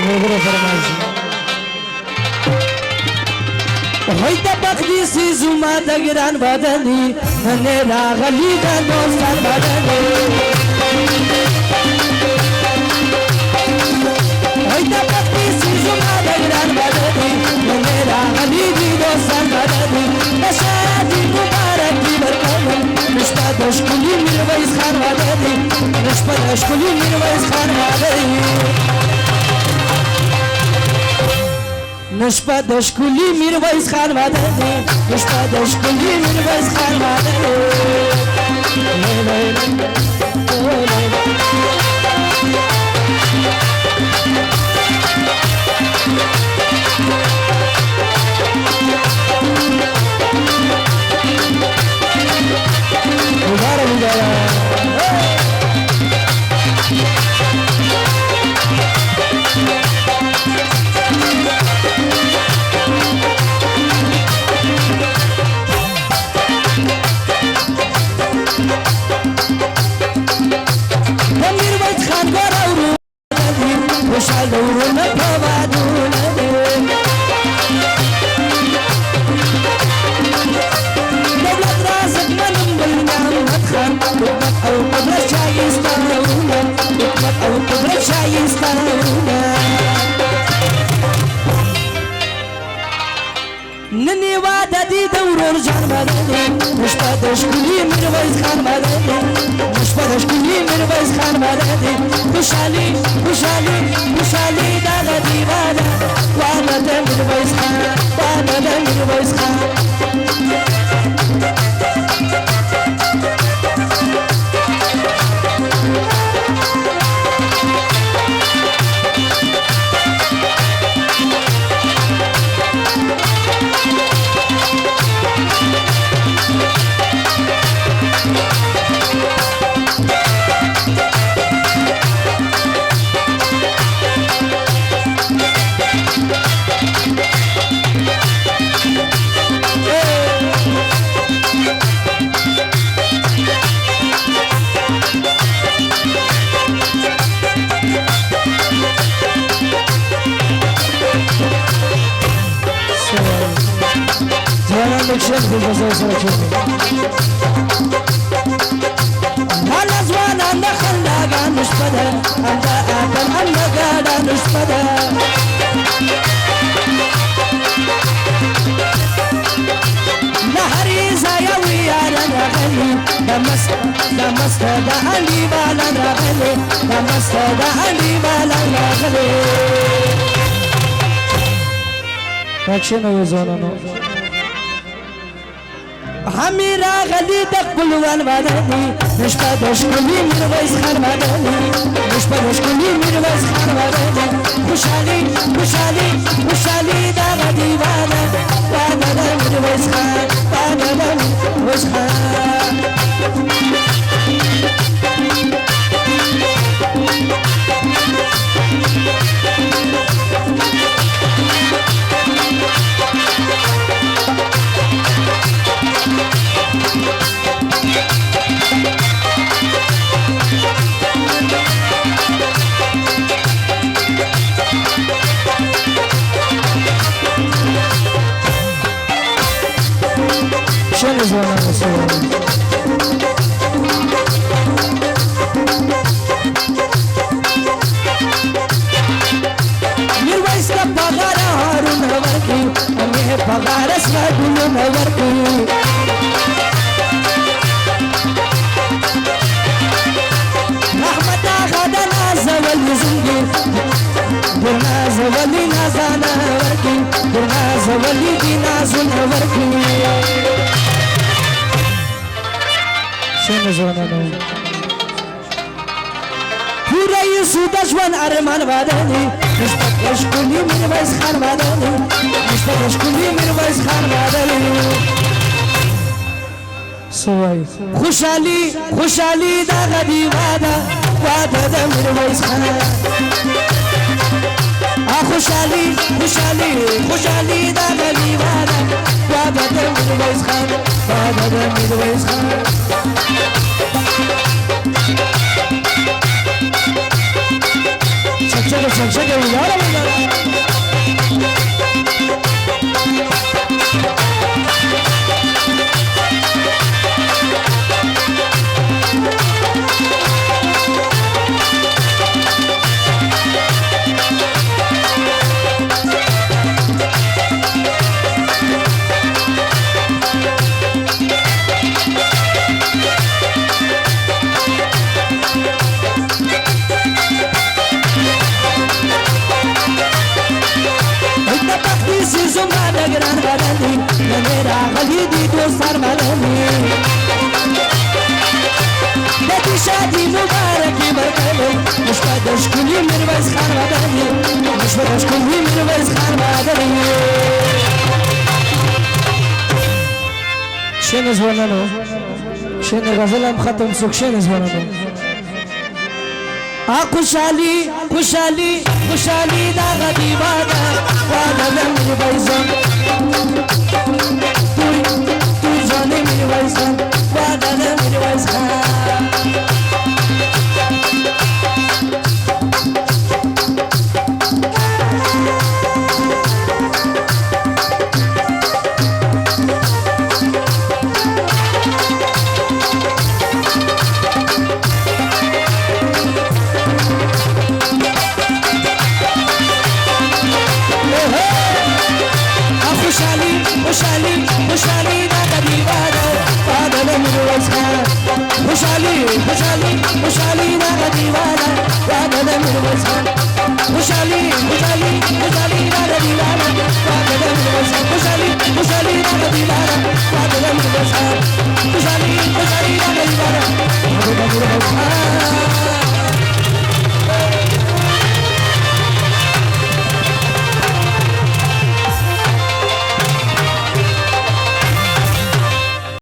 ملګرو فرمایشي وای د بخدي سي زما د ګران بدني نن راغلي د دوستان بدني وای د بخدي سي زما د ګران بدني نن راغلي د دوستان بدني نشادي مبارک دي ورکوم نشته د شکلي میرویس خان بدني نشته د شکلي میرویس خان بدني نشپا دشکلی میرویس خان مادنی نشپا دشکلی میرویس خان مادنی نني وعده دي دورور جان مدني مش بدشكلي میرویس خان مدني مش بدشكلي میرویس خان مدني خوشالي خوشالي خوشالي دا دیوانه وانا د میرویس خان وانا د میرویس خان هلا زوان عند خلاقة مش بدا عند آدم عند قادة مش بدا نهري زايوي على نغلي لمست دا عندي بالا نغلي لمست دا عندي بالا نغلي فاكشنو يزونانو همي راغلي دقلوان مدني مش بدشكلي میرویس خان مدني مش بدشكلي میرویس خان مدني خوشالي خوشالي خوشالي دا دیوانه وانا دا میرویس خان وانا دا میرویس خان شنو زوانا مسؤول میرویس کا پگار هارون ورکی امه پگار اسمدون ورکی رحمت آغا نازول زنگی در نازولی نازانا ورکی در نازولی دی نازون ورکی شنو زوانانو پورا یسو دشمن ارمان بدنی نسبت دشکلی میرویس خان بدنی نسبت دشکلی میرویس خان بدنی سوای خوشحالی خوشحالی دا دیوانه واده د میرویس خان خوشحالی خوشحالی خوشحالی دا دیوانه واده د میرویس خان واده د میرویس خان چک چک چک چک یارو دی دوستان مدنی دتی شادی مبارکی برکلو مشبدش کلی میرویس خان مدنی مشبدش کلی میرویس خان مدنی شن زوانانو شن غزلم ختم سوک شن زوانانو خوشحالی خوشحالی خوشحالی دا غریبانا وادا میری ویسان تو جانی میری ویسان وادا میری ویسان خوشحالی خوشحالی دا غریبانا وادا میری ویسان خوشحالی خوشحالی خوشحالی دا غریبانا وادا میری ویسان خوشحالی خوشحالی خوشحالی دا غریبانا وادا میری ویسان خوشحالی خوشحالی دا غریبانا وادا میری ویسان